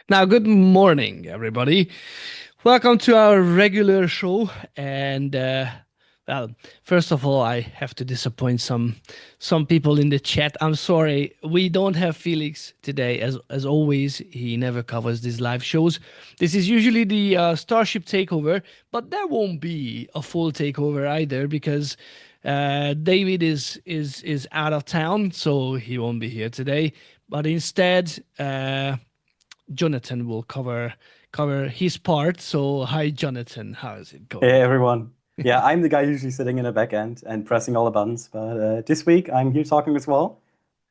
Now, good morning, everybody. Welcome to our regular show. And well, first of all, I have to disappoint some people in the chat. I'm sorry, we don't have Felix today. As always, he never covers these live shows. This is usually the Starship takeover, but there won't be a full takeover either because David is out of town, so he won't be here today. But instead, Jonathan will cover his part. So hi Jonathan, how is it Hey going? everyone. Yeah, I'm the guy usually sitting in the back end and pressing all the buttons, but this week I'm here talking as well.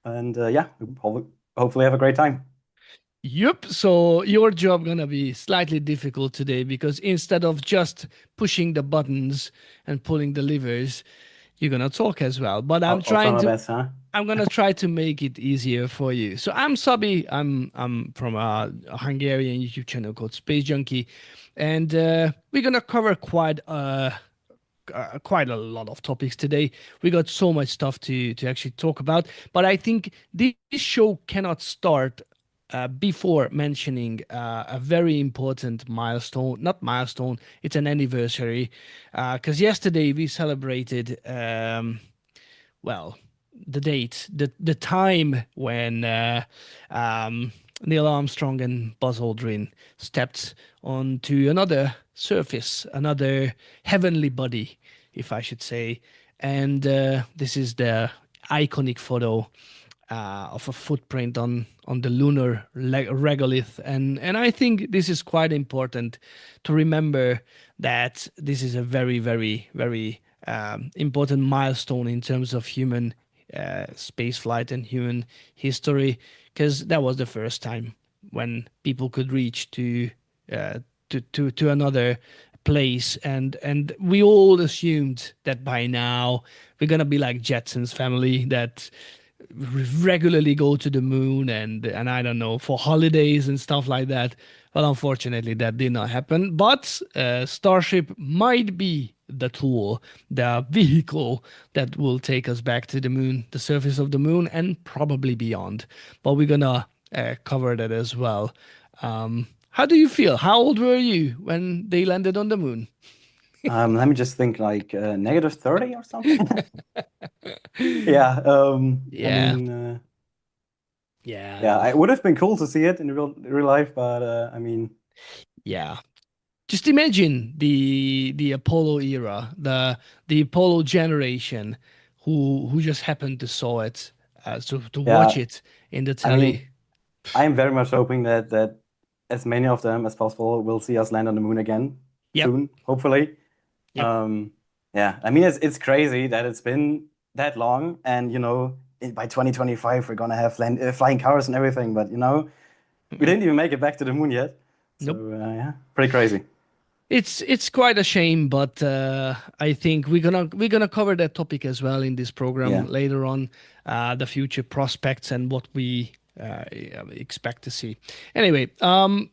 And yeah, hopefully have a great time. Yep. So your job gonna be slightly difficult today because instead of just pushing the buttons and pulling the levers, you're gonna talk as well. But I'll try my best, huh? I'm gonna try to make it easier for you. So I'm Szabi. I'm from a Hungarian YouTube channel called Space Junkie, and we're gonna cover quite a lot of topics today. We got so much stuff to actually talk about, but I think this show cannot start before mentioning a very important milestone. Not milestone, it's an anniversary. Because yesterday we celebrated, well, the date, the time when Neil Armstrong and Buzz Aldrin stepped onto another surface, another heavenly body, if I should say. And this is the iconic photo of a footprint on the lunar regolith, and I think this is quite important to remember that this is a very important milestone in terms of human space flight and human history, because that was the first time when people could reach uh, to another place, and we all assumed that by now we're gonna be like Jetsons family that regularly go to the moon and I don't know, for holidays and stuff like that. Well, unfortunately, that did not happen. But Starship might be the tool, the vehicle that will take us back to the moon, the surface of the moon, and probably beyond. But we're gonna cover that as well. How do you feel? How old were you when they landed on the moon? Let me just think like -30 or something. Yeah, I Yeah, mean, yeah, yeah, it would have been cool to see it in real life, but I mean, yeah. Just imagine the Apollo era, the Apollo generation, who just happened to saw it, to watch yeah, it in the I telly. mean, I am very much hoping that as many of them as possible will see us land on the moon again Yep, soon, hopefully. yep. Um, yeah, I mean it's crazy that it's been that long, and by 2025 we're gonna have flying cars and everything, but we Mm-mm. didn't even make it back to the moon yet. So Nope. yeah, pretty crazy. It's quite a shame, but I think we're gonna cover that topic as well in this program Yeah, later on, the future prospects and what we expect to see. Anyway,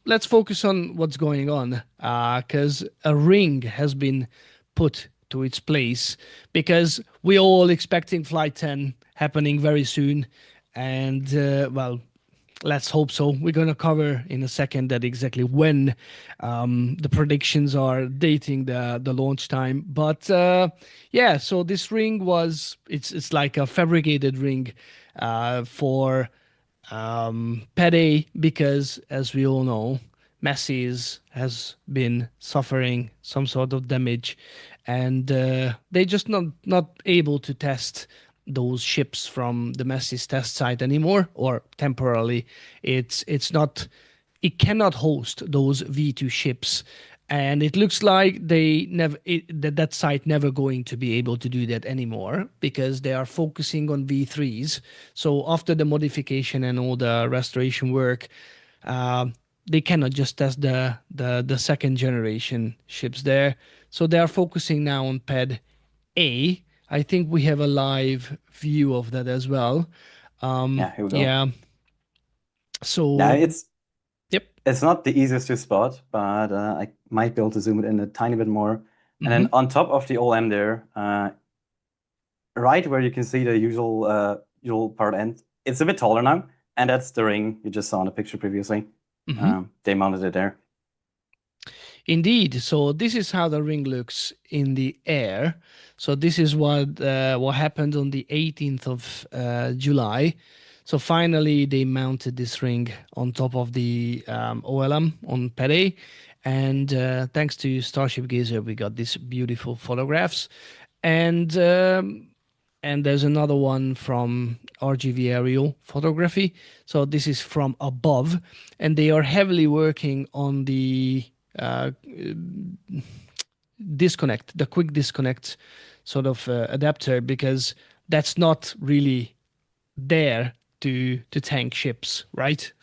let's focus on what's going on, because a ring has been put to its place because we're all expecting Flight 10 happening very soon, and well, let's hope so. We're going to cover in a second that exactly when the predictions are dating the launch time. But yeah, so this ring was it's like a fabricated ring for Pede, because as we all know, Messi's has been suffering some sort of damage, and they just not able to test those ships from the Messi's test site anymore, or temporarily. It's not, it cannot host those V2 ships, and it looks like that site never going to be able to do that anymore because they are focusing on V3s. So after the modification and all the restoration work, uh, they cannot just test the second generation ships there. So they are focusing now on pad A. I think we have a live view of that as well. yeah, here we go. Yeah. Now So yep. it's not the easiest to spot, but I might be able to zoom it in a tiny bit more. And then Hmm. on top of the OLM there, right where you can see the usual part end, it's a bit taller now, and that's the ring you just saw in the picture previously. Hmm. They mounted it there. Indeed. So this is how the ring looks in the air. So this is what happened on the 18th of July. So finally, they mounted this ring on top of the OLM on Pele, and thanks to Starship Gazer, we got these beautiful photographs. And and there's another one from RGV aerial photography. So this is from above, and they are heavily working on the uh, disconnect, the quick disconnect sort of adapter, because that's not really there to tank ships, right?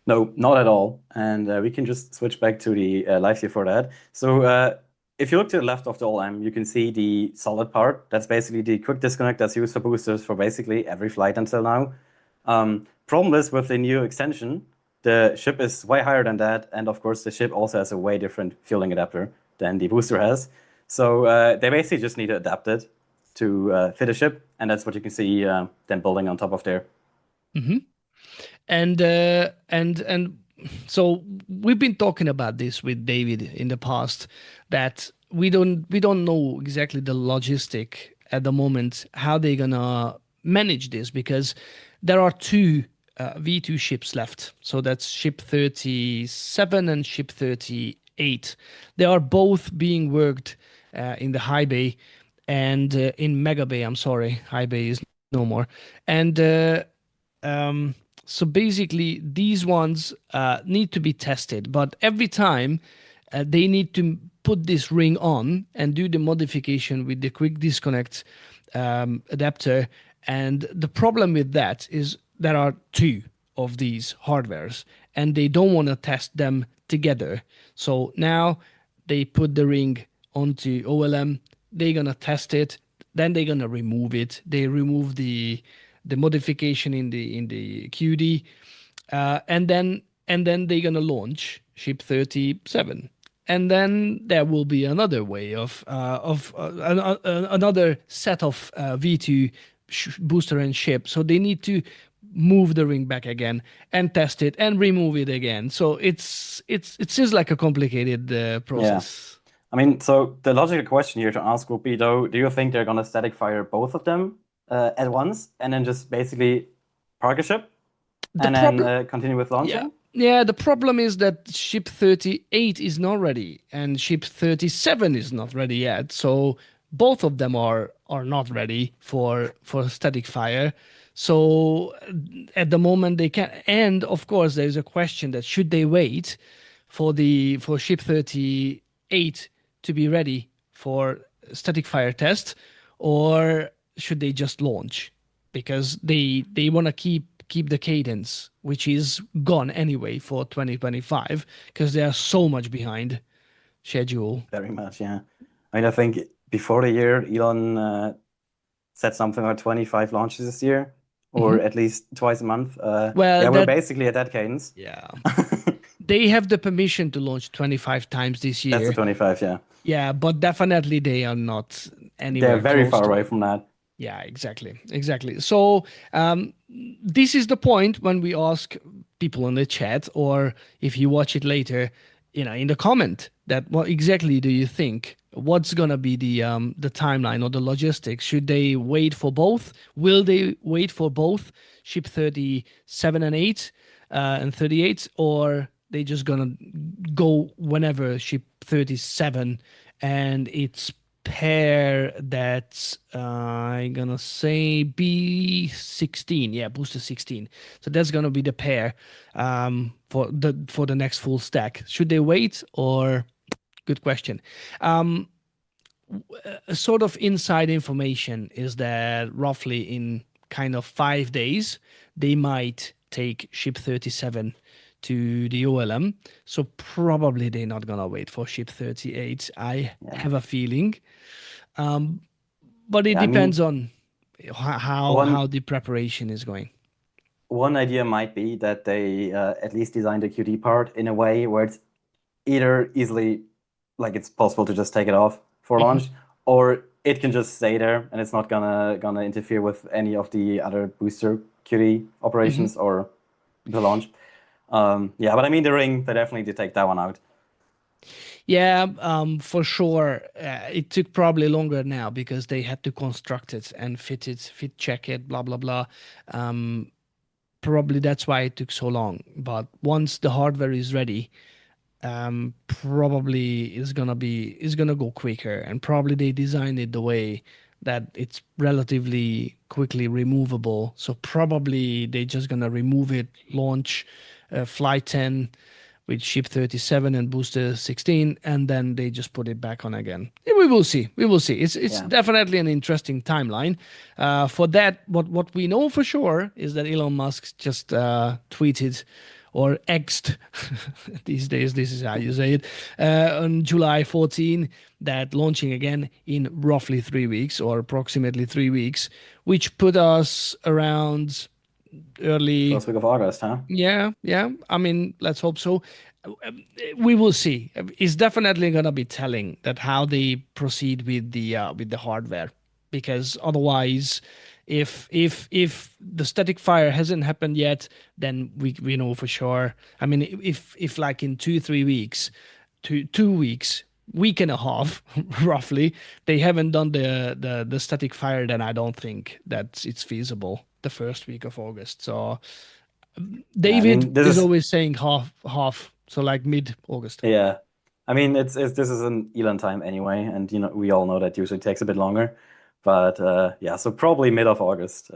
No, not at all. And we can just switch back to the live view for that. So if you look to the left of the OLM, you can see the solid part. That's basically the quick disconnect that's used for boosters for basically every flight until now. Problem is with the new extension, the ship is way higher than that. And of course, the ship also has a way different fueling adapter than the booster has. So they basically just need to adapt it to fit a ship. And that's what you can see them building on top of there. Mm-hmm. And so we've been talking about this with David in the past, that we don't know exactly the logistic at the moment, how they're gonna manage this, because there are two V2 ships left. So that's ship 37 and ship 38. They are both being worked in the high bay and in mega bay. I'm sorry, high bay is no more. And um, so basically, these ones need to be tested, but every time they need to put this ring on and do the modification with the quick disconnect adapter. And the problem with that is there are two of these hardwares, and they don't want to test them together. So now they put the ring onto OLM, they're gonna test it, then they're gonna remove it. They remove the modification in the QD, and then they're gonna launch ship 37, and then there will be another way of another set of V2 booster and ship. So they need to move the ring back again and test it and remove it again. So it seems like a complicated Yeah. process. I mean, so the logical question here to ask would be, though, do you think they're gonna static fire both of them at once and then just basically park a ship The and then problem, continue with yeah, launching? yeah. The problem is that ship 38 is not ready, and ship 37 is not ready yet. So both of them are not ready for static fire. So at the moment they can. And of course, there is a question that should they wait for ship 38 to be ready for static fire test, or should they just launch, because they want to keep the cadence, which is gone anyway for 2025, because they are so much behind schedule. Very much, yeah. I mean, I think before the year, Elon said something like 25 launches this year, or Mhm. at least twice a month. Well, Yeah, we're that basically at that cadence. yeah, they have the permission to launch 25 times this That's the year. 25, yeah. Yeah, but definitely they are not They're anywhere very close far to away it. from that. Yeah, exactly. So this is the point when we ask people in the chat, or if you watch it later, in the comment, that what exactly do you think? What's gonna be the timeline or the logistics? Should they wait for both? Will they wait for both ship 37 and 8 and 38, or they just gonna go whenever ship 37 and it's pair that's I'm gonna say B16, yeah, booster 16. So that's gonna be the pair for the next full stack. Should they wait, or good question. Um, a sort of inside information is that roughly in kind of 5 days they might take ship 37 to the OLM. So probably they're not gonna wait for ship 38. I Yeah. have a feeling. Um, but it Yeah, I depends mean, on how one the preparation is going. one idea might be that they at least design the QD part in a way where it's either easily, like it's possible to just take it off for Mhm. launch, or it can just stay there and it's not gonna interfere with any of the other booster QD Mhm. operations or the launch. Yeah, but I mean the ring, they definitely did take that one out. Yeah, for sure. It took probably longer now because they had to construct it and fit check it, blah blah blah. Um, Probably that's why it took so long. But once the hardware is ready, probably is gonna go quicker, and probably they designed it the way that it's relatively quickly removable. So probably they just gonna remove it, launch flight 10 with ship 37 and booster 16, and then they just put it back on again. Yeah, we will see. We will see. It's Yeah. definitely an interesting timeline. For that, what we know for sure is that Elon Musk just tweeted or X'd these days. This is how you say it. On July 14, that launching again in roughly 3 weeks or approximately 3 weeks, which put us around early. First week of August, huh? Yeah, yeah. I mean, let's hope so. We will see. It's definitely gonna be telling that how they proceed with the hardware, because otherwise, if the static fire hasn't happened yet, then we know for sure. I mean, if like in 2 3 weeks, 2 weeks, week and a half, roughly, they haven't done the static fire, then I don't think that it's feasible the first week of August. So Yeah, I David mean this is is always saying half, half, so like mid-August. yeah. I mean it's this is an Elon time anyway, and we all know that usually takes a bit longer. But yeah, so probably mid of August.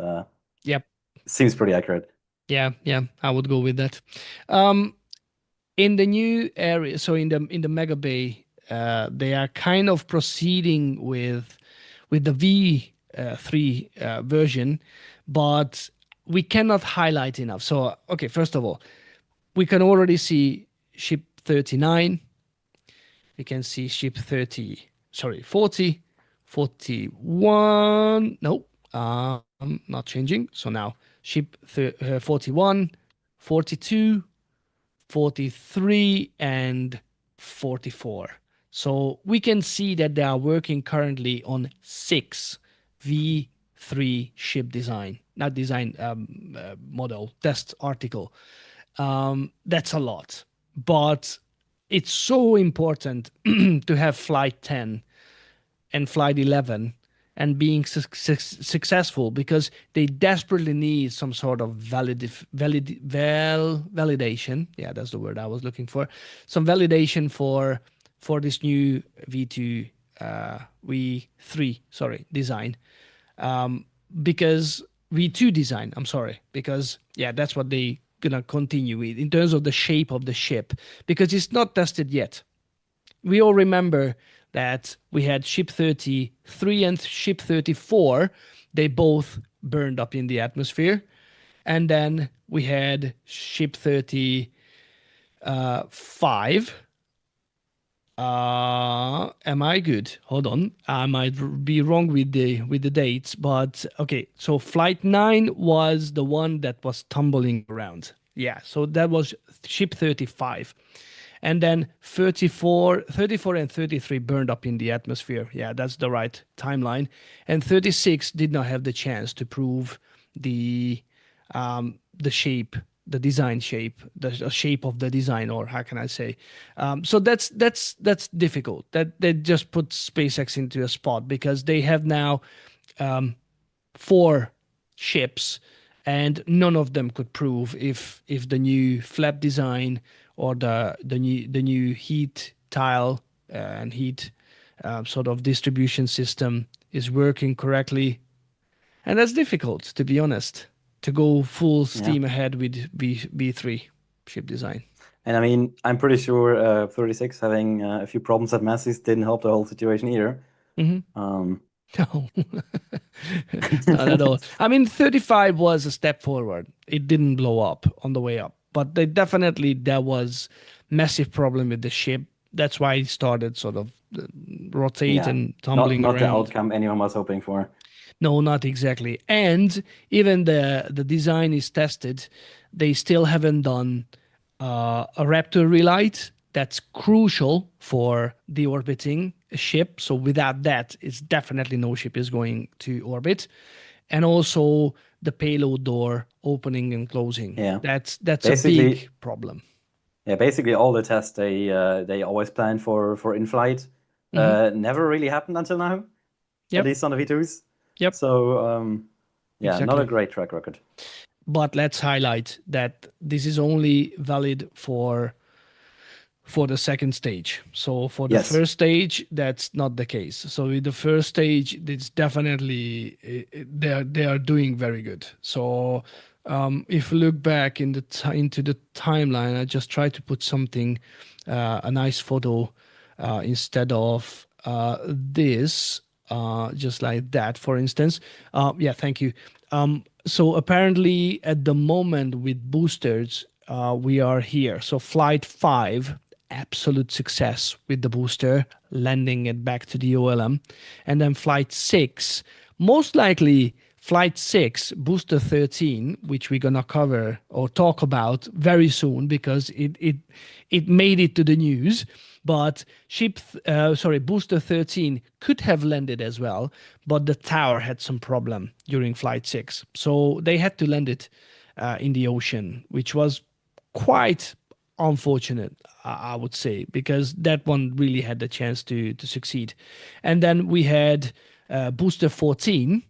Yep. Seems pretty accurate. Yeah, yeah, I would go with that. Um, in the new area, so in the Mega Bay, they are kind of proceeding with the V3 version, but we cannot highlight enough. So, okay, first of all, we can already see ship 39. We can see ship 30, sorry, 40, 41. No, not changing. So now ship 41, 42, 43, and 44. So we can see that they are working currently on 6 V3 ship design, not design, model, test article. That's a lot. But it's so important to have flight 10 and flight 11 and being successful, because they desperately need some sort of validation. Yeah, that's the word I was looking for. Some validation for this new V2 V3, sorry, design. Because V2 design, I'm sorry, because yeah, that's what they gonna continue with in terms of the shape of the ship, because it's not tested yet. We all remember that we had ship 33 and ship 34. They both burned up in the atmosphere. And then we had ship 35. Am I good? Hold on. I might be wrong with the dates, but okay. So flight 9 was the one that was tumbling around. Yeah, so that was ship 35. And then 34 and 33 burned up in the atmosphere. Yeah, that's the right timeline. And 36 did not have the chance to prove the the shape, the design shape, the shape of the design, or how can I say? So that's difficult. That just puts SpaceX into a spot, because they have now 4 ships, and none of them could prove if the new flap design or the new heat tile and heat sort of distribution system is working correctly. And that's difficult, to be honest, to go full Yeah. steam ahead with B3 ship design. And I mean, I'm pretty sure 36 having a few problems at Massey's didn't help the whole situation either. Um, No, not at all. I mean, 35 was a step forward. It didn't blow up on the way up, but there was massive problem with the ship. That's why it started sort of rotate yeah, and not tumbling not the around. outcome anyone was hoping for. No, not exactly. And even the design is tested, they still haven't done a Raptor relight. That's crucial for deorbiting a ship. So without that, it's definitely no ship is going to orbit. And also the payload door opening and closing. Yeah. That's a Basically, big problem. yeah, basically all the tests they always plan for in-flight never really happened until now, at Yep. least on the V2s. Yep. So yeah, not a Exactly. great track record. But let's highlight that this is only valid for the second stage. So for the Yes. first stage, that's not the case. So with the first stage, it's definitely they are doing very good. So if you look back in the into the timeline, I just try to put something, a nice photo, instead of this, just like that, for instance. Yeah, thank you. So apparently, at the moment with boosters, we are here. So flight 5, absolute success with the booster, landing it back to the OLM. And then flight 6, most likely flight 6, booster 13, which we're gonna cover or talk about very soon because it made it to the news. But booster 13 could have landed as well, but the tower had some problem during flight 6, so they had to land it in the ocean, which was quite unfortunate, I would say, because that one really had the chance to succeed. And then we had booster 14.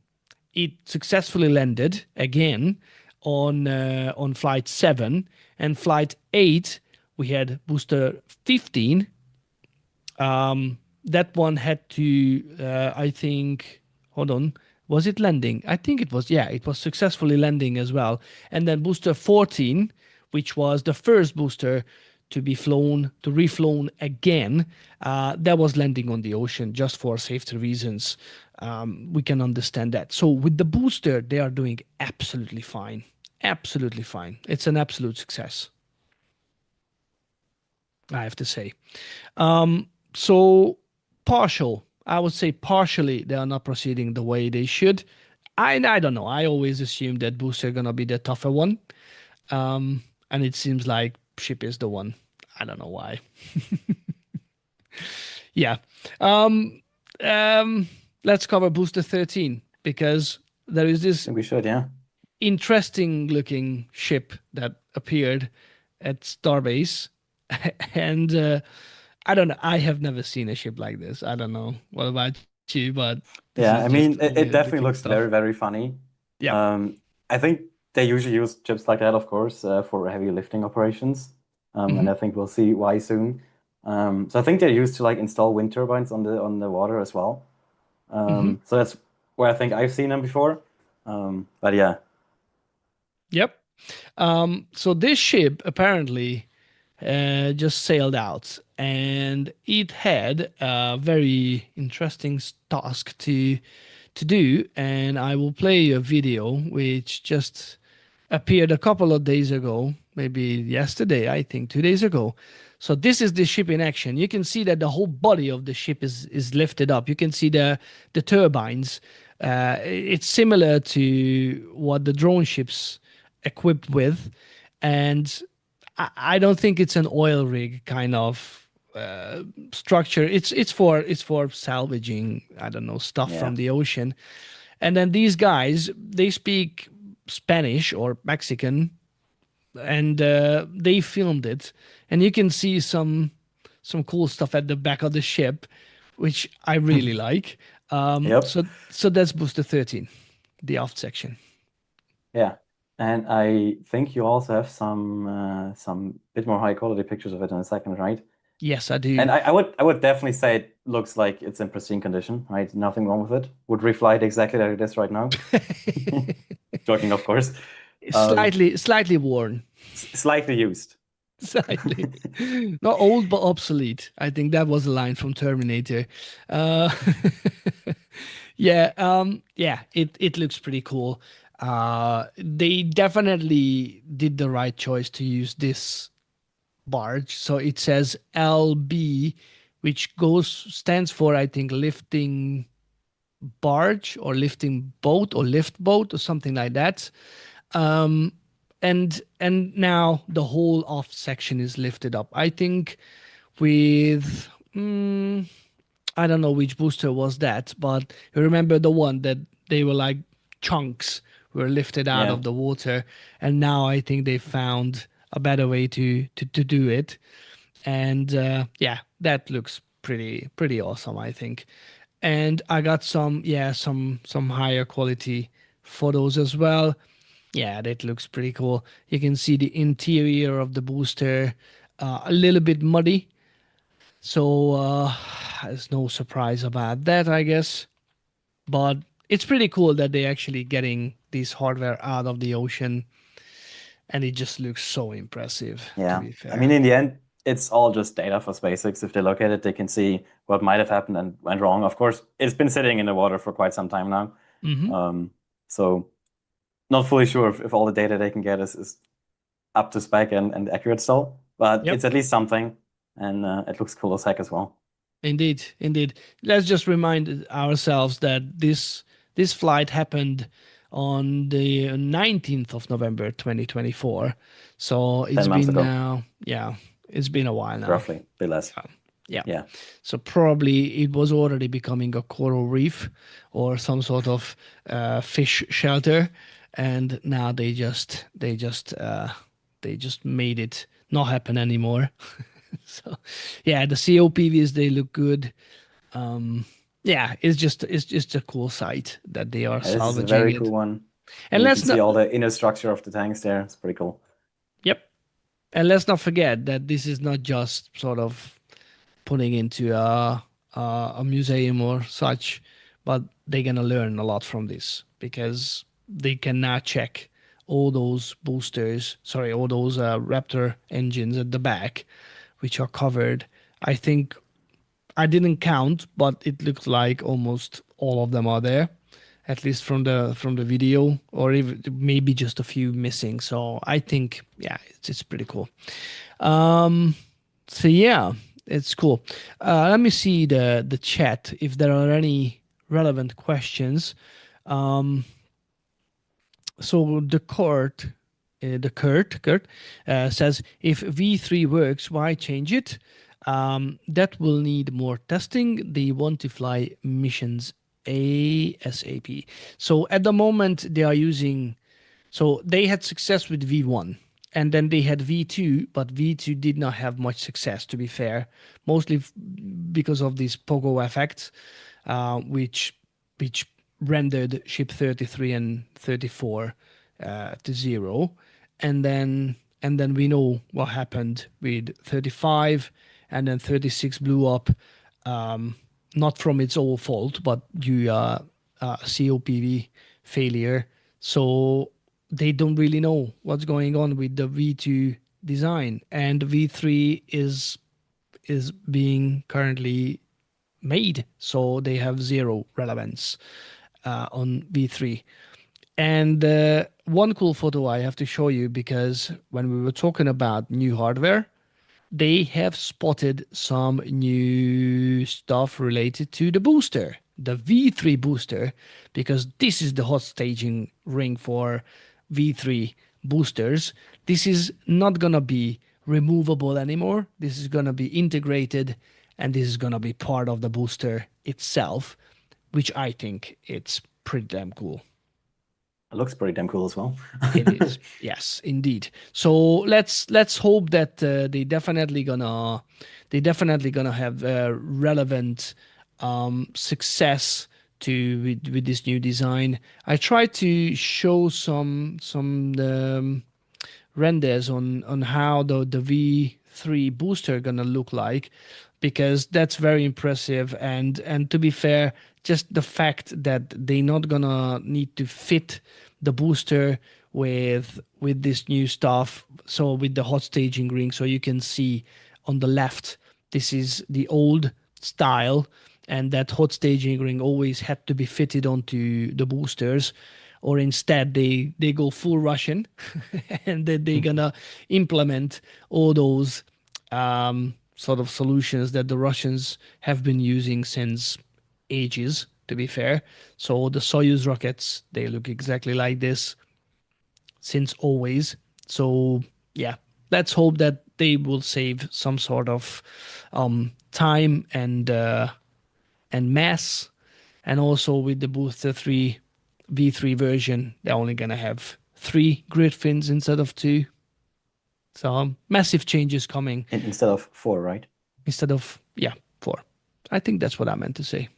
It successfully landed again on flight 7, and flight 8 we had booster 15. That one had to, I think, hold on, was it landing? I think it was, yeah, it was successfully landing as well. And then booster 14, which was the first booster to be reflown again, that was landing on the ocean just for safety reasons. We can understand that. So with the booster, they are doing absolutely fine. Absolutely fine. It's an absolute success, I have to say. So I would say partially they are not proceeding the way they should. I don't know. I always assume that booster gonna be the tougher one. And it seems like ship is the one. I don't know why. Yeah. Um, let's cover booster 13 because there is I this think we should, yeah. interesting looking ship that appeared at Starbase. And I don't know. I have never seen a ship like this. I don't know what about you, but this Yeah, is I just mean, it weird definitely looking looks stuff. very, very funny. Yeah. I think they usually use chips like that, of course, for heavy lifting operations. And I think we'll see why soon. So I think they're used to like install wind turbines on the water as well. So that's where I think I've seen them before. But yeah, Yep. So this ship apparently just sailed out, and it had a very interesting task to do. And I will play you a video which just appeared a couple of days ago, maybe yesterday, I think 2 days ago. So this is the ship in action. You can see that the whole body of the ship is lifted up. You can see the turbines. It's similar to what the drone ships equipped with, and I don't think it's an oil rig kind of structure. It's for salvaging, I don't know, stuff yeah, from the ocean. And then these guys, they speak Spanish or Mexican, and they filmed it, and you can see some cool stuff at the back of the ship, which I really like. yep, So that's booster 13, the aft section. yeah. And I think you also have some bit more high quality pictures of it in a second, right? Yes, I do. And I would definitely say it looks like it's in pristine condition, right? Nothing wrong with it. Would refly it exactly like it is right now. Joking, of course. Um, Slightly worn. Slightly used. Slightly. Not old, but obsolete. I think that was a line from Terminator. Uh, yeah, it looks pretty cool. They definitely did the right choice to use this barge. So it says LB, which stands for, I think, lifting barge or lifting boat or lift boat or something like that. Um, and now the whole off section is lifted up. I think with I don't know which booster was that, but you remember the one that they were like chunks were lifted out Yeah. of the water, and now I think they found a better way to do it. And yeah, that looks pretty awesome, I think. And I got some higher quality photos as well. Yeah, that looks pretty cool. You can see the interior of the booster, a little bit muddy, so there's no surprise about that, I guess. But it's pretty cool that they're actually getting this hardware out of the ocean, and it just looks so impressive, to Yeah. be I fair. mean, in the end, it's all just data for SpaceX. If they look at it, they can see what might have happened and went wrong. Of course, it's been sitting in the water for quite some time now. Hmm. So not fully sure if all the data they can get is up to spec and accurate still, but Yep. it's at least something, and it looks cool as heck as well. Indeed, indeed. Let's just remind ourselves that this flight happened on the 19th of November 2024. So it's 10 months been ago, now, yeah, it's been a while now. roughly, a bit less. Yeah. Yeah. Yeah. So probably it was already becoming a coral reef or some sort of fish shelter, and now they just made it not happen anymore. So yeah, the COPVs, they look good. Um, yeah, it's just a cool site that they are Yeah, this is a salvaging very it. cool one. And And you can let's see not, all the inner structure of the tanks there. It's pretty cool. yep. And let's not forget that this is not just sort of putting into a museum or such, but they're gonna learn a lot from this because they can now check all those boosters, sorry, all those Raptor engines at the back, which are covered. I think I didn't count, but it looked like almost all of them are there, at least from the video, or even maybe just a few missing. So I think, yeah, it's pretty cool. Um, so yeah, it's cool. Let me see the chat if there are any relevant questions. Um, so the Kurt says, if V3 works, why change it? That will need more testing. They want to fly missions ASAP. So at the moment, they are using. So they had success with V1, and then they had V2, but V2 did not have much success, to be fair, mostly because of these pogo effects, which rendered ship 33 and 34 to zero, and then we know what happened with 35, and then 36 blew up, not from its own fault, but due COPV failure. So they don't really know what's going on with the V2 design, and V3 is being currently made, so they have zero relevance on V3. And one cool photo I have to show you, because when we were talking about new hardware, they have spotted some new stuff related to the booster, the V3 booster, because this is the hot staging ring for V3 boosters. This is not gonna be removable anymore. This is gonna be integrated, and this is gonna be part of the booster itself, which I think it's pretty damn cool. It looks pretty damn cool as well. It is. Yes, indeed. So let's hope that they definitely gonna have relevant success to with this new design. I tried to show some renders on how the V3 booster gonna look like, because that's very impressive. And to be fair, just the fact that they're not gonna need to fit the booster with this new stuff, so with the hot staging ring, so you can see on the left, this is the old style, and that hot staging ring always had to be fitted onto the boosters, or instead they go full Russian and then they're gonna implement all those sort of solutions that the Russians have been using since ages, to be fair. So the Soyuz rockets, they look exactly like this since always. So yeah, let's hope that they will save some sort of time and mass, and also with the Booster 3. V3 version, they're only gonna have 3 grid fins instead of 2. So massive changes coming Instead of 4, right? instead of, yeah, 4. I think that's what I meant to say.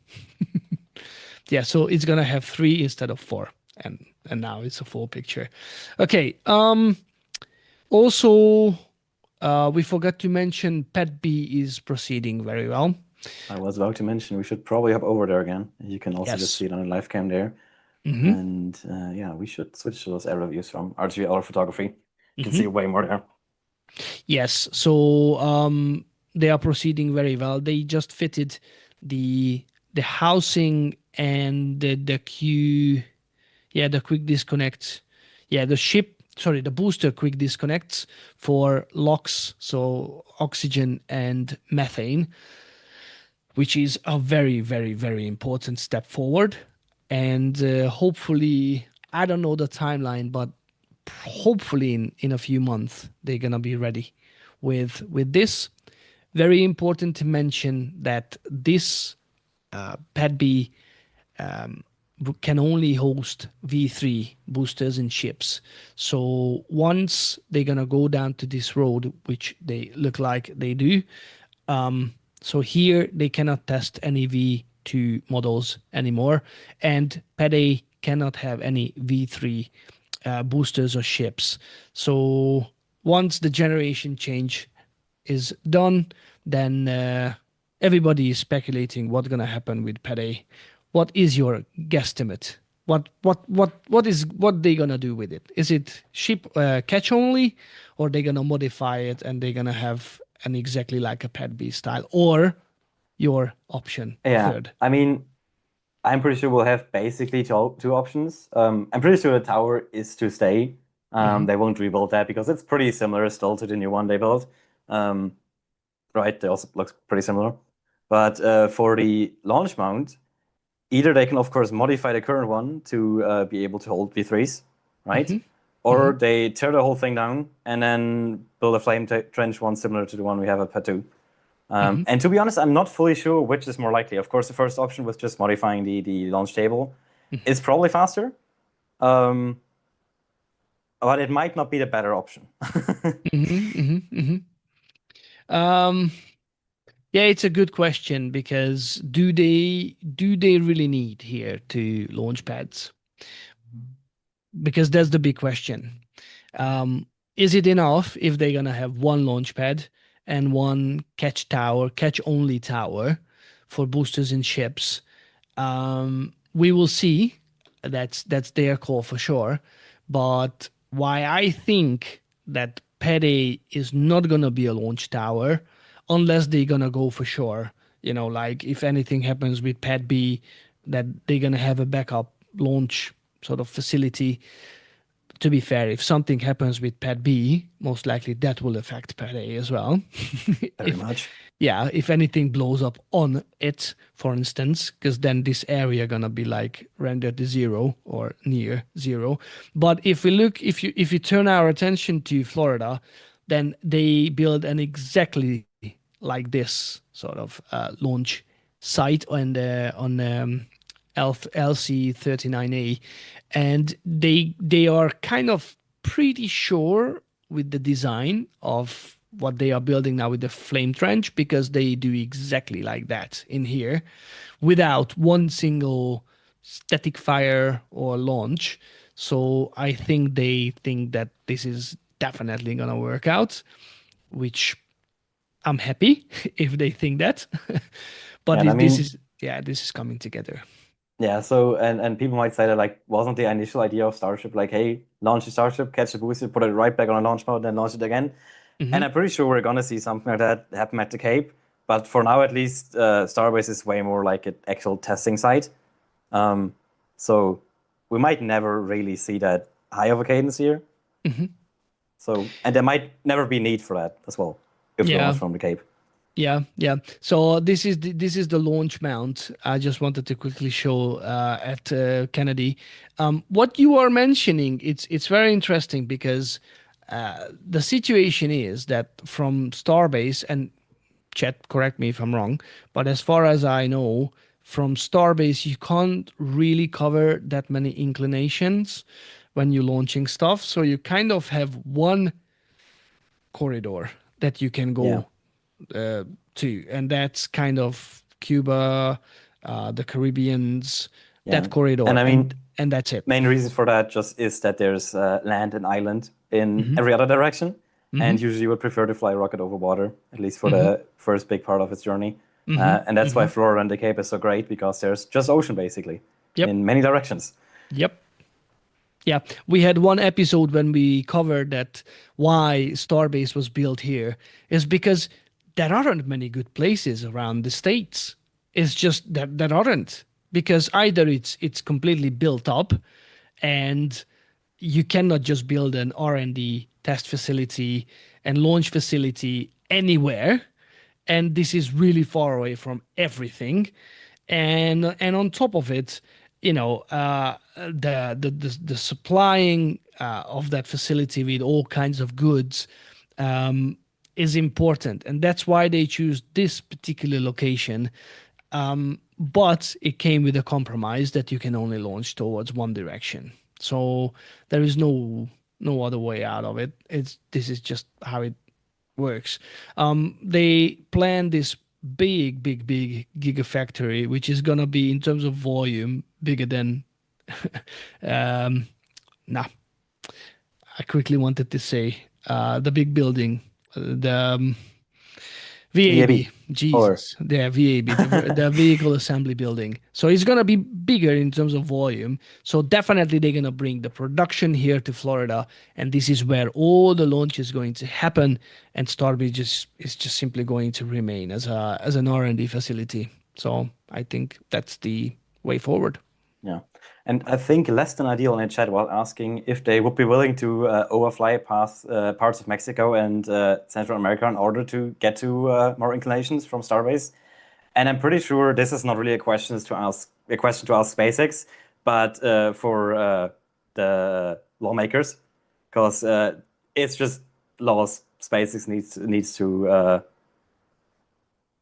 Yeah, so it's gonna have 3 instead of 4, and now it's a full picture. Okay. Also, we forgot to mention Pet B is proceeding very well. I was about to mention we should probably hop over there again. You can also just Yes. see it on the live cam there. And yeah, we should switch to those aerial views from RGB photography. You can see way more there. Yes. So they are proceeding very well. They just fitted the housing and the the quick disconnect. Yeah, the booster quick disconnects for LOX, so oxygen and methane, which is a very, very, very important step forward. And hopefully, I don't know the timeline, but hopefully in a few months they're gonna be ready with this. Very important to mention that this Pad B can only host V3 boosters in ships. So once they're gonna go down to this road, which they look like they do, so here they cannot test any V2 models anymore, and Pad A cannot have any V3 boosters or ships. So once the generation change is done, then everybody is speculating what's gonna happen with Pad A. What is your guesstimate? What they gonna do with it? Is it ship catch only, or they gonna modify it and they're gonna have an exactly like a Pad B style, or your option Yeah, third? I mean, I'm pretty sure we'll have basically two options. I'm pretty sure the tower is to stay. They won't rebuild that because it's pretty similar still to the new one they built. Right, they also looks pretty similar. But for the launch mount, either they can, of course, modify the current one to be able to hold V3s, right? Or they tear the whole thing down and then build a flame trench one similar to the one we have at Pad 2. And to be honest, I'm not fully sure which is more likely. Of course, the first option with just modifying the launch table is probably faster. But it might not be the better option. Yeah, it's a good question because do they really need here to launch pads? Because that's the big question. Is it enough if they're gonna have one launch pad and one catch only tower for boosters in ships? We will see. That's their call for sure. But why I think that Pad A is not gonna be a launch tower unless they're gonna go for sure. Like if anything happens with Pad B, that they're gonna have a backup launch sort of facility. To be fair, if something happens with Pad B, most likely that will affect Pad A as well. Very much. Yeah, if anything blows up on it, for instance, because then this area gonna be like rendered to zero or near zero. But if you turn our attention to Florida, then they build an exactly like this sort of launch site on LC39A, and they are kind of pretty sure with the design of what they are building now with the flame trench, because they do exactly like that in here without one single static fire or launch. So I think they think that this is definitely gonna work out, which I'm happy if they think that. But And I this mean, is, yeah, this is coming together. yeah, so and people might say that like wasn't the initial idea of Starship like, hey, launch the Starship, catch the booster, put it right back on a launch mode, then launch it again. And I'm pretty sure we're gonna see something like that happen at the Cape. But for now, at least, Starbase is way more like an actual testing site. So we might never really see that high of a cadence here. So, and there might never be need for that as well if we launch Yeah, from the Cape. yeah. So this is the launch mount. I just wanted to quickly show at Kennedy. What you are mentioning, it's very interesting because the situation is that from Starbase, and chat, correct me if I'm wrong, but as far as I know, from Starbase, you can't really cover that many inclinations when you're launching stuff. So you kind of have one corridor that you can Yeah. go uh, to, and that's kind of Cuba, the Caribbeans, Yeah. that corridor, And I mean, and that's it. main reason for that just is that there's land and island in Hmm. every other direction. Hmm. And usually you would prefer to fly a rocket over water, at least for Hmm. the first big part of its journey. Hmm. And that's why Hmm. Florida and the Cape is so great because there's just ocean basically Yep. in many directions. Yep. Yeah, we had one episode when we covered that why Starbase was built here is because there aren't many good places around the states. It's just that there aren't, because either it's completely built up and you cannot just build an R&D test facility and launch facility anywhere, and this is really far away from everything, and on top of it, the supplying of that facility with all kinds of goods is important, and that's why they choose this particular location. But it came with a compromise that you can only launch towards one direction, so there is no other way out of it. This is just how it works. They plan this big gigafactory, which is gonna be in terms of volume bigger than. um, nah, I quickly wanted to say the big building, the VAB, VAB or Jesus, the VAB, the vehicle assembly building. So it's gonna be bigger in terms of volume. So definitely they're gonna bring the production here to Florida, and this is where all the launch is going to happen. And Starbase just is just simply going to remain as an R&D facility. So I think that's the way forward. yeah. And I think less than ideal in the chat was asking if they would be willing to overfly past parts of Mexico and Central America in order to get to more inclinations from Starbase. And I'm pretty sure this is not really a question to ask SpaceX, but for the lawmakers, because it's just laws. SpaceX needs to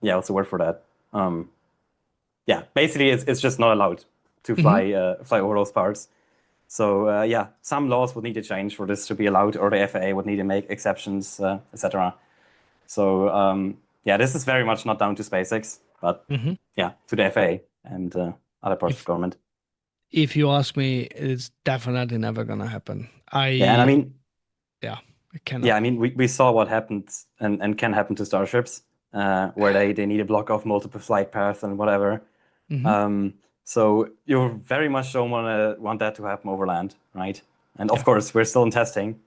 yeah, what's the word for that? Yeah, basically it's just not allowed to Hmm. fly over those parts. So yeah, some laws would need to change for this to be allowed, or the FAA would need to make exceptions, etc. So yeah, this is very much not down to SpaceX, but Hmm. yeah, to the FAA and other parts of If government. if you ask me, it's definitely never gonna happen. Yeah, and I mean, Yeah, I cannot. yeah, I mean, we saw what happened and can happen to starships, where they need a block of multiple flight paths and whatever. Hmm. Um, so you very much don't want that to happen over land, right? And of Yeah. course, we're still in testing,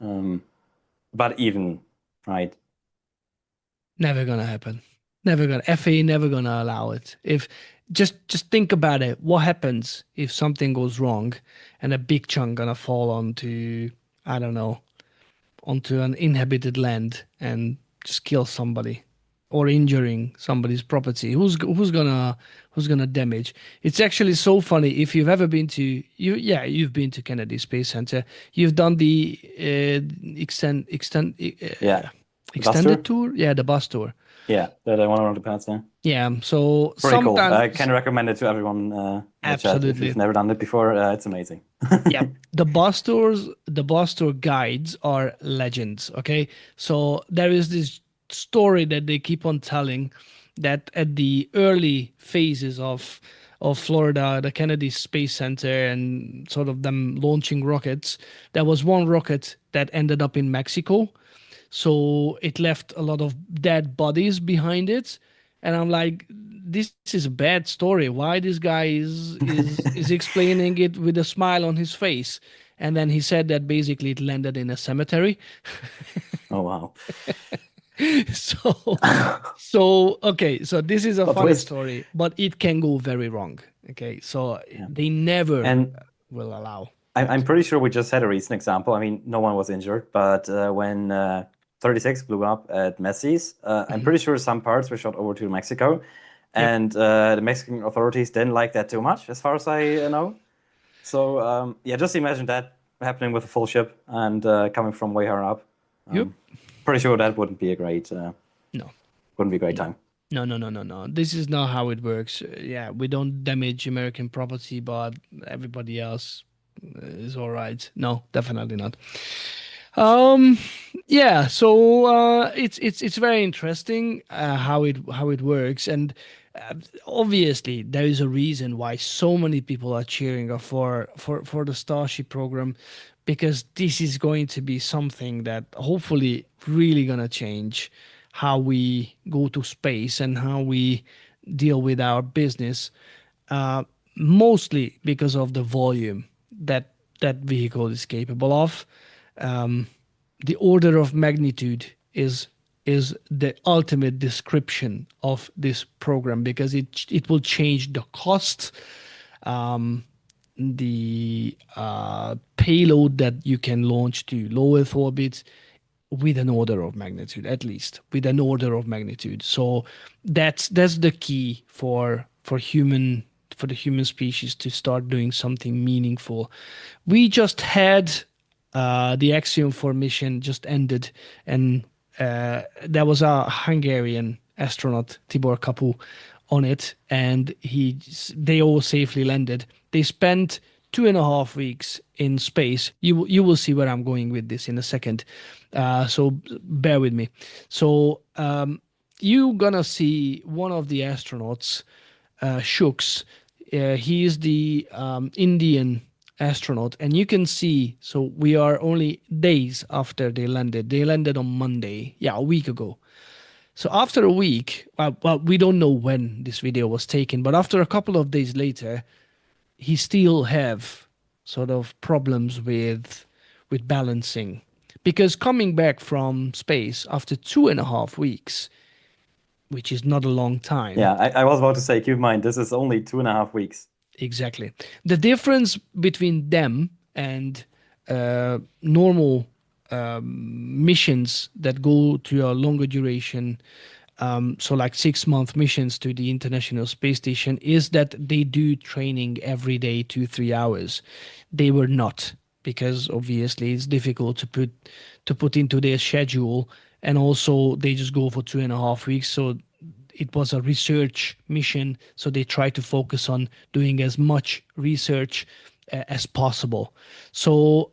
um, but even, right? Never gonna happen. Never gonna. FAA never gonna allow it. If just think about it. What happens if something goes wrong and a big chunk gonna fall onto, I don't know, onto an inhabited land and just kill somebody or injuring somebody's property? Who's gonna damage? It's actually so funny. If you've ever been to yeah, you've been to Kennedy Space Center. You've done the Yeah, the bus extended tour. tour. Yeah, the bus tour. Yeah, that I want to run the pads there. Yeah, so Pretty cool. I sometimes, can recommend it to everyone in the chat if you've absolutely. never done it before. It's amazing. Yeah, the bus tour guides are legends. Okay, so there is this story that they keep on telling that at the early phases of Florida, the Kennedy Space Center, and sort of them launching rockets, there was one rocket that ended up in Mexico, so it left a lot of dead bodies behind it, and I'm like, this is a bad story. Why this guy is explaining it with a smile on his face? And then he said that basically it landed in a cemetery. Oh wow. so so okay, so this is a Plot funny twist. story, but it can go very wrong. Okay, so Yeah. they never And will allow I'm that. pretty sure we just had a recent example. I mean, no one was injured, but when 36 blew up at Messi's, I'm Mhm. pretty sure some parts were shot over to Mexico, Yep. and the Mexican authorities didn't like that too much, as far as I know. So yeah, just imagine that happening with a full ship and coming from way higher up. Yep. Pretty sure that wouldn't be a great No. wouldn't be a great No. time. No, no, no, no, no. This is not how it works. Yeah, we don't damage American property, but everybody else is all right. No, definitely not. Um, yeah, so it's very interesting how it works, and uh, obviously there is a reason why so many people are cheering for the Starship program, because this is going to be something that hopefully really gonna change how we go to space and how we deal with our business, uh, mostly because of the volume that that vehicle is capable of. Um, the order of magnitude is the ultimate description of this program, because it will change the cost, um, the payload that you can launch to low Earth orbit, with an order of magnitude, at least with an order of magnitude. So that's the key for the human species to start doing something meaningful. We just had the Axiom 4 mission just ended, and there was a Hungarian astronaut, Tibor Kapu, on it, and they all safely landed. They spent 2.5 weeks in space. You will see where I'm going with this in a second, so bear with me. So you gonna see one of the astronauts, Shooks. He is the Indian astronaut, and you can see. So we are only days after they landed. They landed on Monday, yeah, a week ago. So after a week, well, we don't know when this video was taken, but after a couple of days later, he still have sort of problems with balancing, because coming back from space after 2.5 weeks, which is not a long time. Yeah, I was about to say, keep in mind, this is only 2.5 weeks. Exactly. The difference between them and normal missions that go to a longer duration, so like 6 month missions to the International Space Station, is that they do training every day, 2-3 hours. They were not, because obviously it's difficult to put into their schedule, and also they just go for 2.5 weeks. So it was a research mission, so they try to focus on doing as much research as possible. So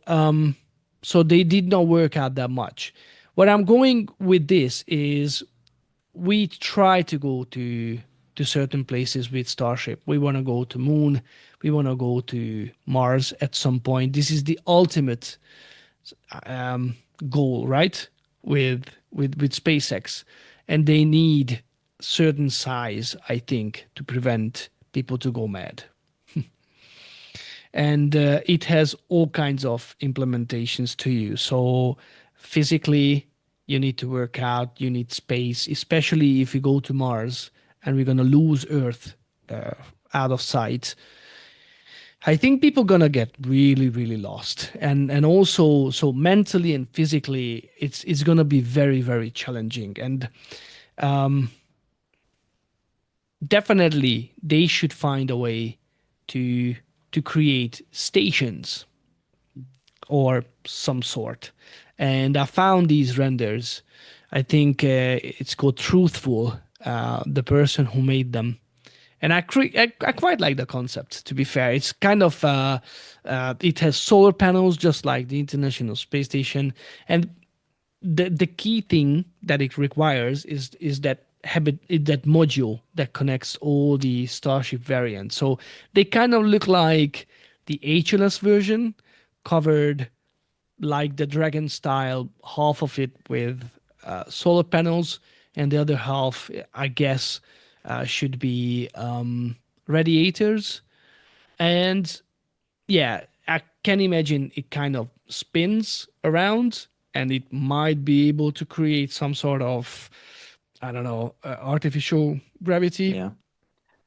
so they did not work out that much. Where I'm going with this is, we try to go to certain places with Starship. We want to go to Moon. We want to go to Mars at some point. This is the ultimate goal, right? With SpaceX, and they need certain size, I think, to prevent people to go mad. And it has all kinds of implementations to you. So physically, you need to work out, you need space, especially if you go to Mars and we're going to lose Earth uh, out of sight. I think people gonna get really, really lost, and also, so mentally and physically, it's gonna be very, very challenging. And definitely, they should find a way to create stations or some sort. And I found these renders. I think it's called Truthful, the person who made them. And I quite like the concept, to be fair. It's kind of, it has solar panels just like the International Space Station. And the key thing that it requires is that module that connects all the Starship variants. So they kind of look like the HLS version, covered like the Dragon style, half of it with solar panels, and the other half, I guess, should be radiators. And yeah, I can imagine it kind of spins around, and it might be able to create some sort of, I don't know, artificial gravity. Yeah.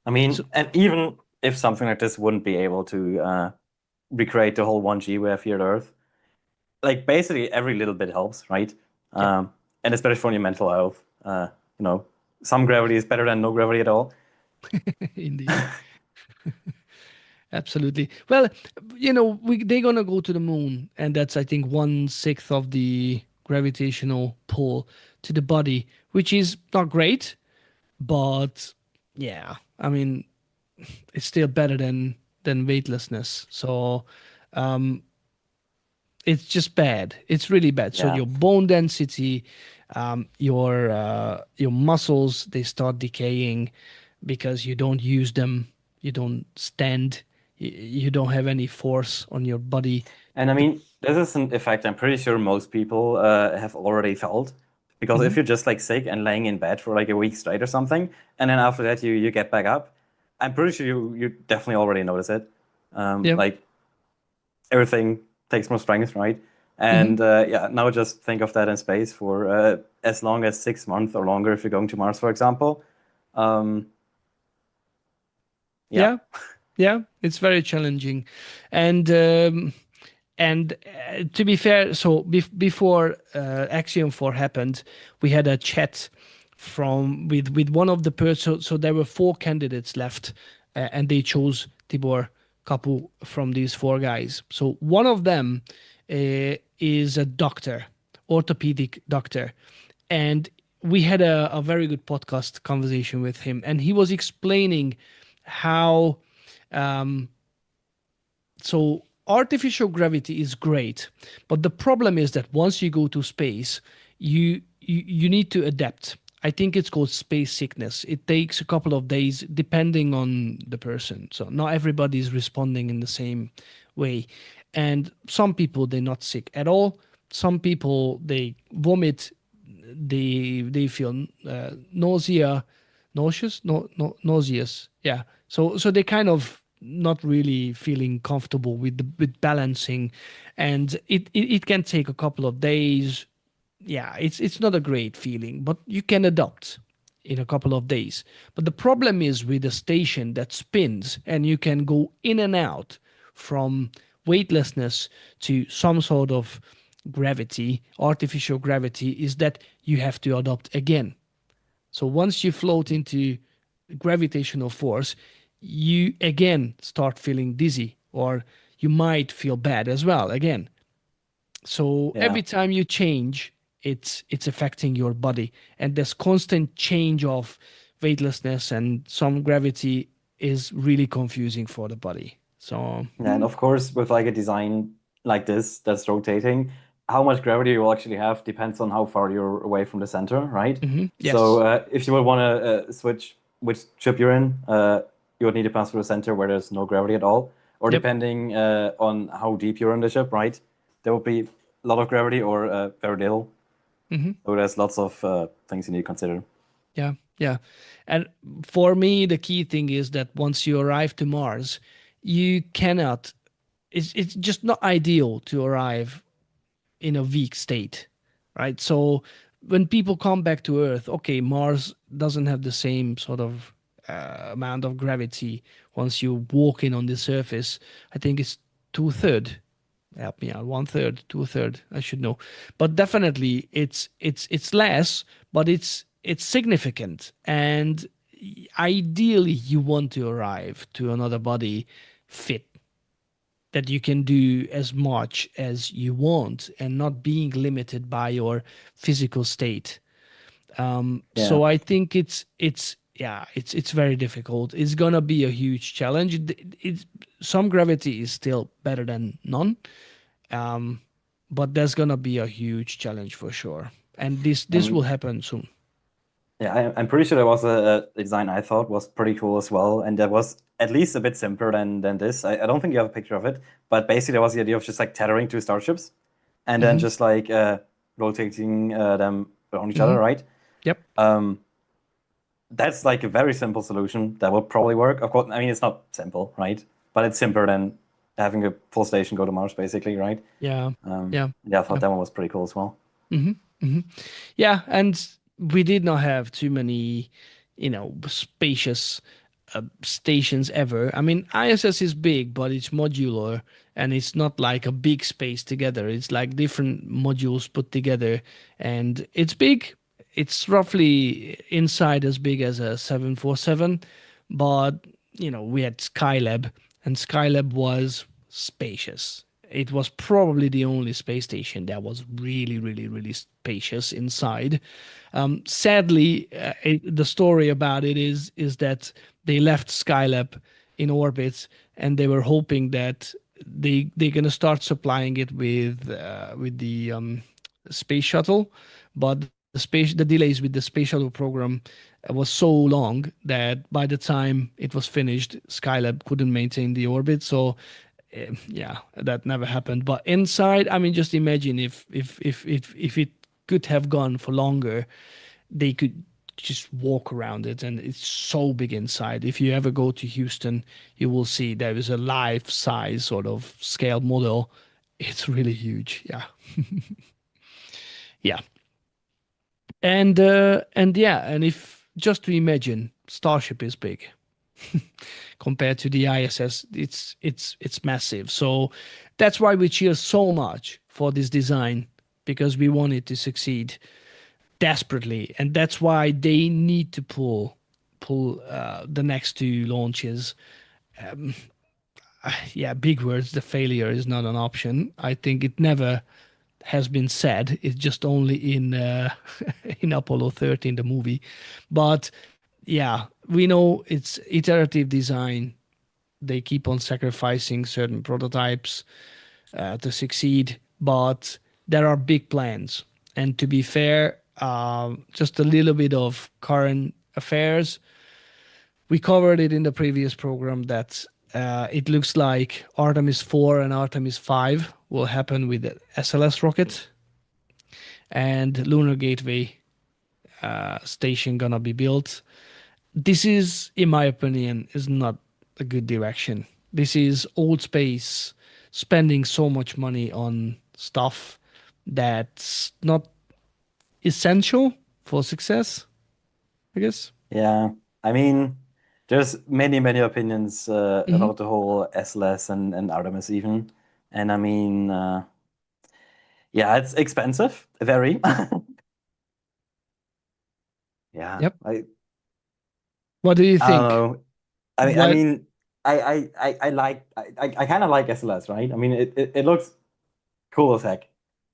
I mean, So and even if something like this wouldn't be able to recreate the whole 1G we have here at Earth, like basically every little bit helps, right? yeah, And especially for your mental health. You know, some gravity is better than no gravity at all. indeed. Absolutely. Well, they're gonna go to the moon, and that's, I think, 1/6 of the gravitational pull to the body, which is not great. But yeah, I mean, it's still better than weightlessness. So it's just bad. It's really bad. So Yeah. your bone density, your muscles, they start decaying because you don't use them. You don't stand. You don't have any force on your body. And I The, mean, this is an effect I'm pretty sure most people have already felt. Because if Mhm. you're just like sick and laying in bed for like a week straight or something, and then after that you get back up, I'm pretty sure you definitely already notice it. Yeah. Like everything takes more strength, right? Hmm. And yeah, now just think of that in space for as long as 6 months or longer if you're going to Mars, for example. Um, yeah, Yeah. Yeah. It's very challenging, and to be fair, so before Axiom 4 happened, we had a chat with one of the persons. So there were four candidates left, and they chose Tibor Kapu from these four guys. So one of them is a doctor, orthopedic doctor, and we had a very good podcast conversation with him, and he was explaining how so artificial gravity is great, but the problem is that once you go to space, you need to adapt. I think it's called space sickness. It takes a couple of days depending on the person. So not everybody is responding in the same way. And some people they're not sick at all. Some people they vomit, they feel nauseous, no, nauseous. Yeah. So they kind of not really feeling comfortable with balancing, and it can take a couple of days. Yeah, it's not a great feeling, but you can adapt in a couple of days. But the problem is with a station that spins and you can go in and out from weightlessness to some sort of gravity, artificial gravity, is that you have to adopt again. So once you float into gravitational force, you again start feeling dizzy, or you might feel bad as well again. So yeah. every time you change, it's affecting your body, and this constant change of weightlessness and some gravity is really confusing for the body. So Yeah, and of course, with like a design like this that's rotating, how much gravity you will actually have depends on how far you're away from the center, right? So yes, if you would want to switch which chip you're in, you would need to pass through a center where there's no gravity at all, or yep, depending on how deep you're in the ship, right? There will be a lot of gravity or very little. So there's lots of things you need to consider. yeah, yeah. And for me, the key thing is that once you arrive to Mars, you cannot. It's just not ideal to arrive in a weak state, right? So when people come back to Earth, okay, Mars doesn't have the same sort of amount of gravity. Once you walk in on the surface, I think it's two-third. Help me out, one-third, two-third. I should know, but definitely it's less, but it's significant. And ideally, you want to arrive to another body fit, that you can do as much as you want and not being limited by your physical state. Yeah. So I think it's yeah, it's very difficult. It's gonna be a huge challenge. Some gravity is still better than none, but there's gonna be a huge challenge for sure, and I this will mean, happen soon. yeah, I'm pretty sure there was a design I thought was pretty cool as well, and that was at least a bit simpler than this. I don't think you have a picture of it, but basically there was the idea of just like tethering two starships, and then Hmm. just like rotating them around each other, Hmm. right? Yep. Um, that's like a very simple solution that would probably work. Of course, I mean it's not simple, right? But it's simpler than having a full station go to Mars, basically, right? Yeah. Yeah. Yeah, I thought Yeah. that one was pretty cool as well. Hmm. Hmm. Yeah, and we did not have too many, spacious stations ever. I mean, ISS is big, but it's modular, and it's not like a big space together. It's like different modules put together, and it's big. It's roughly inside as big as a 747, but we had Skylab, and Skylab was spacious. it was probably the only space station that was really, really, really spacious inside. Sadly, the story about it is that they left Skylab in orbit, and they were hoping that they're gonna start supplying it with the space shuttle, but the delays with the space shuttle program was so long that by the time it was finished, Skylab couldn't maintain the orbit. So yeah, that never happened. But inside, I mean, just imagine if it could have gone for longer, they could just walk around it, and it's so big inside. If you ever go to Houston, you will see there is a life size sort of scale model. It's really huge. Yeah. Yeah. And yeah, and if just to imagine, Starship is big compared to the ISS. It's massive. So that's why we cheer so much for this design, because we want it to succeed desperately, and that's why they need to pull the next two launches. Yeah, big words. The failure is not an option. I think it never has been said. It's just only in in Apollo 13, the movie. But yeah, we know it's iterative design. They keep on sacrificing certain prototypes to succeed, but there are big plans. And to be fair, just a little bit of current affairs. We covered it in the previous program that it looks like Artemis 4 and Artemis 5 will happen with the SLS rocket, and Lunar Gateway station gonna be built. This is, in my opinion, is not a good direction. This is old space spending so much money on stuff that's not essential for success, I guess. Yeah, I mean, there's many opinions Hmm. about the whole SLS and Artemis even, and I mean, yeah, it's expensive, very. Yeah, Yep. What do you I don't think? know. I What? mean, I like I kind of like SLS, right? I mean, it looks cool as heck,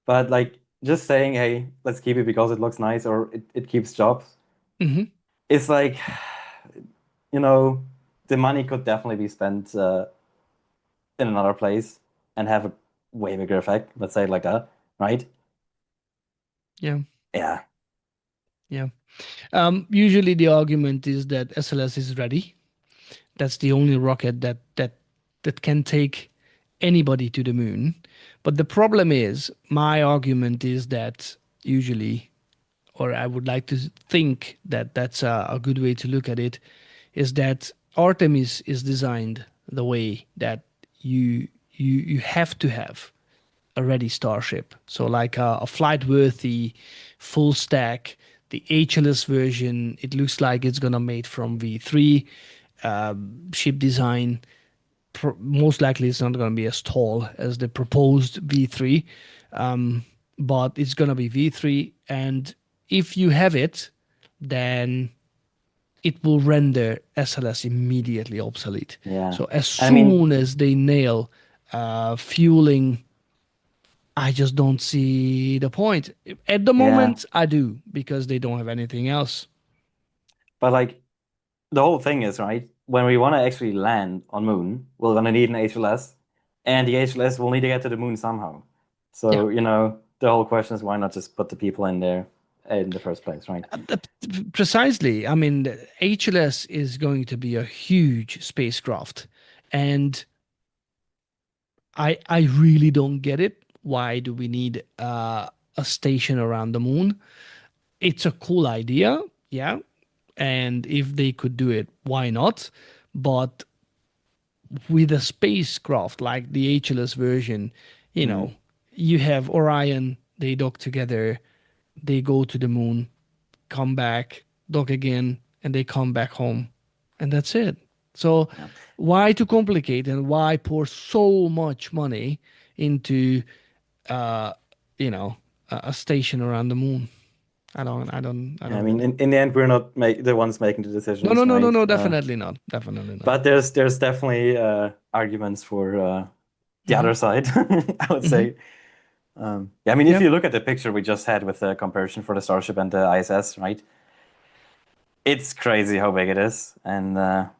but like just saying, hey, let's keep it because it looks nice or it keeps jobs. Hmm. It's like, you know, the money could definitely be spent in another place and have a way bigger effect. Let's say it like that, right? Yeah. Yeah, Yeah. Usually the argument is that SLS is ready. That's the only rocket that can take anybody to the moon. But the problem is, my argument is that usually, or I would like to think that that's a good way to look at it, is that Artemis is designed the way that you have to have a ready Starship. So like a flight worthy full stack, the HLS version, it looks like it's gonna made from V3 ship design. Most likely it's not gonna be as tall as the proposed V3, but it's gonna be V3. And if you have it, then it will render SLS immediately obsolete. yeah. So as I mean, soon as they nail fueling, I just don't see the point. At the yeah, moment, I do, because they don't have anything else. but like the whole thing is, right? When we want to actually land on moon, we're gonna need an HLS, and the HLS will need to get to the moon somehow. Yeah. So, the whole question is why not just put the people in there in the first place, right? Precisely. I mean, the HLS is going to be a huge spacecraft, and I really don't get it. Why do we need a station around the moon? It's a cool idea, yeah. And if they could do it, why not? But with a spacecraft like the HLS version, you know, Mm, you have Orion, they dock together, they go to the moon, come back, dock again, and they come back home. And that's it. So yeah. why to complicate, and why pour so much money into uh, you know, a station around the moon? I Yeah, I don't mean, get it. in the end, we're not the ones making the No, no, decisions, no, no, right? no, definitely not. Definitely not. But there's definitely arguments for the Hmm. other side, I would Hmm. say. Yeah, I mean, if Yeah. you look at the picture we just had with the comparison for the Starship and the ISS, right? It's crazy how big it is. And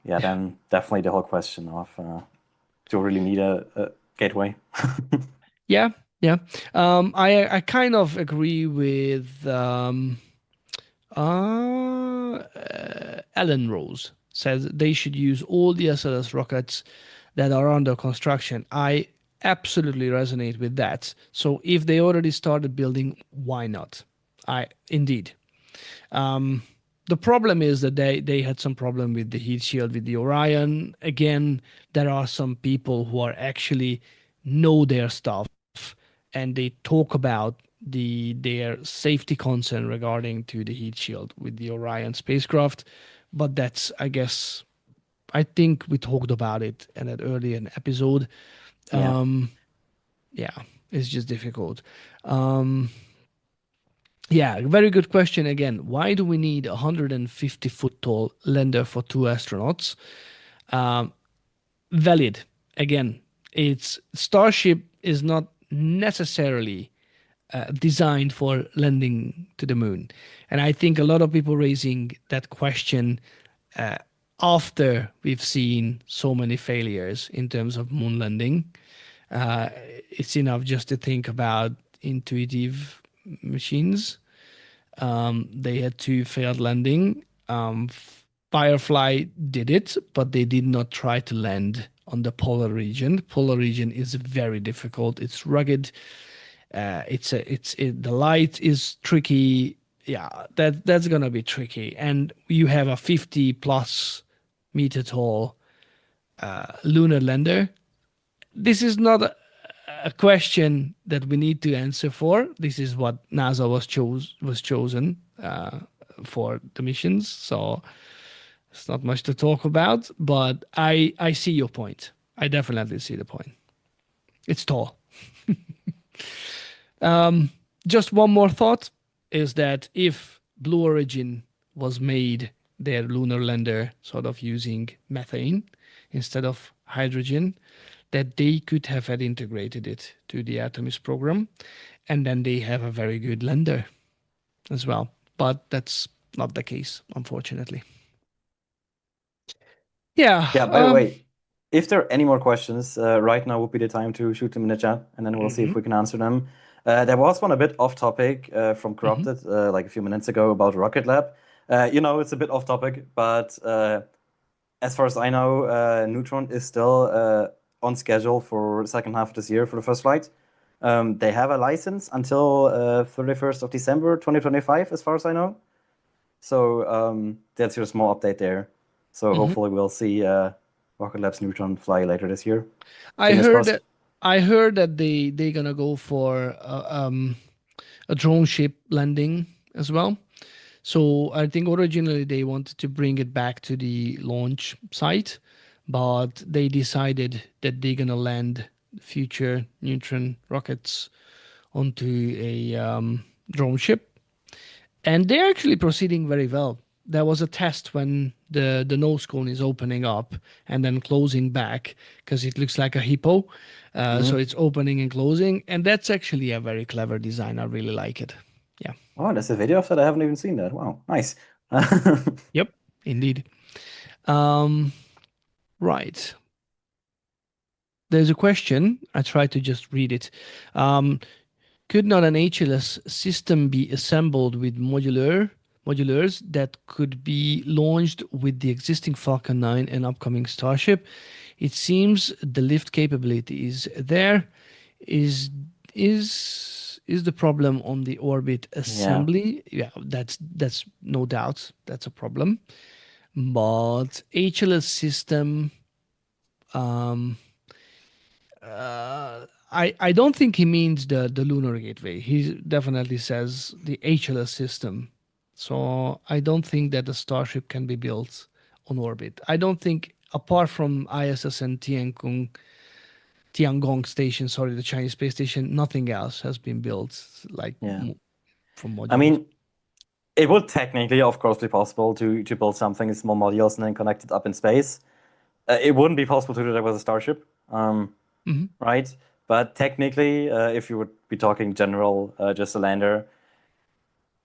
yeah, then definitely the whole question of do you really need a gateway? Yeah. Yeah. I kind of agree with Alan Rose says they should use all the SLS rockets that are under construction. I absolutely resonate with that. So if they already started building, why not? I indeed. Um, the problem is that they had some problem with the heat shield with the Orion. Again, there are some people who are actually know their stuff and they talk about their safety concern regarding to the heat shield with the Orion spacecraft. But that's, I guess, I think we talked about it in an earlier episode. Yeah. Um, yeah, it's just difficult. Um, yeah, very good question again. Why do we need a 150-foot tall lander for two astronauts? Um, Valid. Again, it's Starship is not necessarily designed for landing to the moon. And I think a lot of people raising that question uh, after we've seen so many failures in terms of moon landing. Uh, it's enough just to think about intuitive machines. They had two failed landing. Firefly did it, but they did not try to land on the polar region. Polar region is very difficult. It's rugged. The light is tricky. Yeah, that's gonna be tricky. And you have a 50 plus meter tall lunar lander. This is not a question that we need to answer for. This is what NASA was chosen for the missions. So it's not much to talk about. But I see your point. I definitely see the point. It's tall. Just one more thought is that if Blue Origin was made their lunar lander sort of using methane instead of hydrogen, that they could have had integrated it to the Artemis program, and then they have a very good lander as well. But that's not the case, unfortunately. Yeah. Yeah, by the way, if there are any more questions, right now would be the time to shoot them in the chat, and then we'll see if Mhm, we can answer them. There was one a bit off topic from mhm. Corrupted, like a few minutes ago about Rocket Lab. It's a bit off topic, but as far as I know, Neutron is still on schedule for the second half of this year for the first flight. They have a license until 31st of December 2025, as far as I know. So that's your small update there. So Mhm. hopefully we'll see Rocket Lab's Neutron fly later this year. I Fingers heard crossed. that I heard that they gonna go for a drone ship landing as well. So I think originally they wanted to bring it back to the launch site, but they decided that they're gonna land future neutron rockets onto a drone ship, and they're actually proceeding very well. There was a test when the nose cone is opening up and then closing back because it looks like a hippo. So Mhm. it's opening and closing, and that's actually a very clever design. I really like it. Yeah. Oh, there's a video of that. I haven't even seen that. Wow, nice. Yep. Indeed. Um, right. There's a question. I try to just read it. Um, could not an HLS system be assembled with modulars that could be launched with the existing Falcon 9 and upcoming Starship? It seems the lift capability is there. Is is the problem on the orbit Yeah. assembly? Yeah, that's no doubt that's a problem. But HLS system, um, I don't think he means the lunar gateway. He definitely says the HLS system. So I don't think that the Starship can be built on orbit. I don't think apart from ISS and Tiangong station, sorry, the Chinese space station, nothing else has been built like Yeah. from I modules. mean, it would technically, of course, be possible to build something in small modules and then connect it up in space. It wouldn't be possible to do that with a Starship. right? But technically, if you would be talking general, just a lander,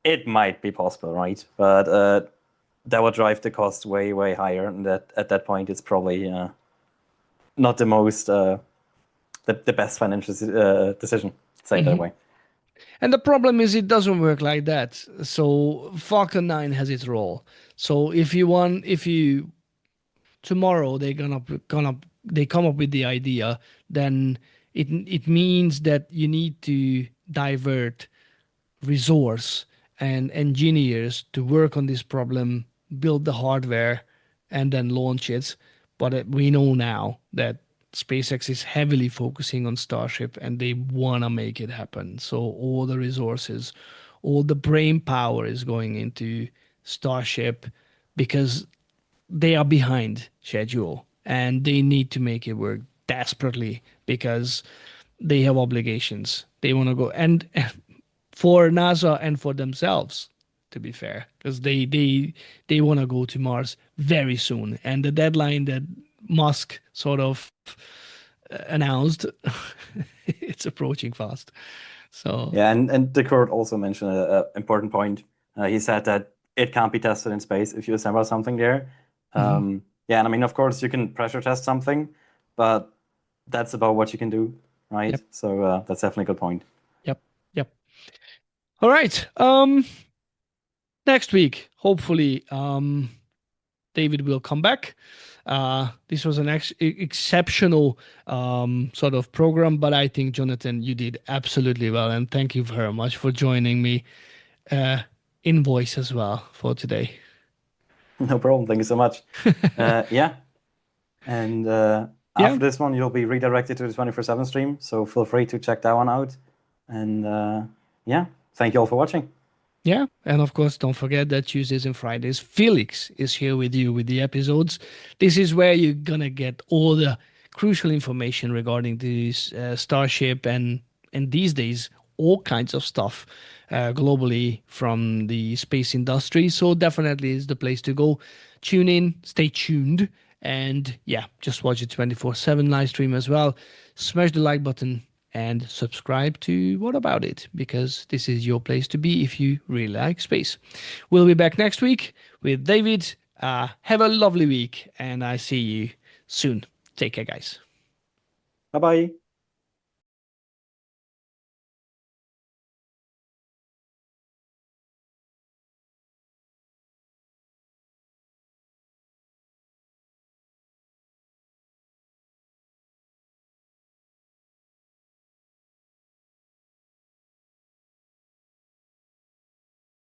it might be possible, right? But that would drive the cost way, way higher, and that at that point, it's probably not the most the best financial decision, say it that way. And the problem is it doesn't work like that. So Falcon 9 has its role. So if you tomorrow they come up with the idea, then it means that you need to divert resource and engineers to work on this problem, build the hardware, and then launch it. But we know now that SpaceX is heavily focusing on Starship and they want to make it happen. So all the resources, all the brain power is going into Starship because they are behind schedule and they need to make it work desperately because they have obligations. They want to go and for NASA and for themselves, to be fair, because they want to go to Mars very soon, and the deadline that Musk sort of announced, it's approaching fast. So Yeah, and the Kurt also mentioned an important point. He said that it can't be tested in space if you assemble something there. Yeah, and I mean, of course, you can pressure test something, but that's about what you can do, right? yep, So that's definitely a good point. yep, yep. All right. Next week, hopefully, David will come back. This was an exceptional sort of program, but I think, Jonathan, you did absolutely well. And thank you very much for joining me in voice as well for today. No problem. Thank you so much. Yeah. And Yeah. after this one, you'll be redirected to the 24/7 stream. So feel free to check that one out. And yeah, thank you all for watching. Yeah. And of course, don't forget that Tuesdays and Fridays, Felix is here with you with the episodes. This is where you're going to get all the crucial information regarding this Starship and these days, all kinds of stuff globally from the space industry. So definitely is the place to go. Tune in, stay tuned. And yeah, just watch the 24/7 live stream as well. Smash the like button and subscribe to What About It, because this is your place to be if you really like space. We'll be back next week with David. Have a lovely week, and I see you soon. Take care, guys. Bye bye.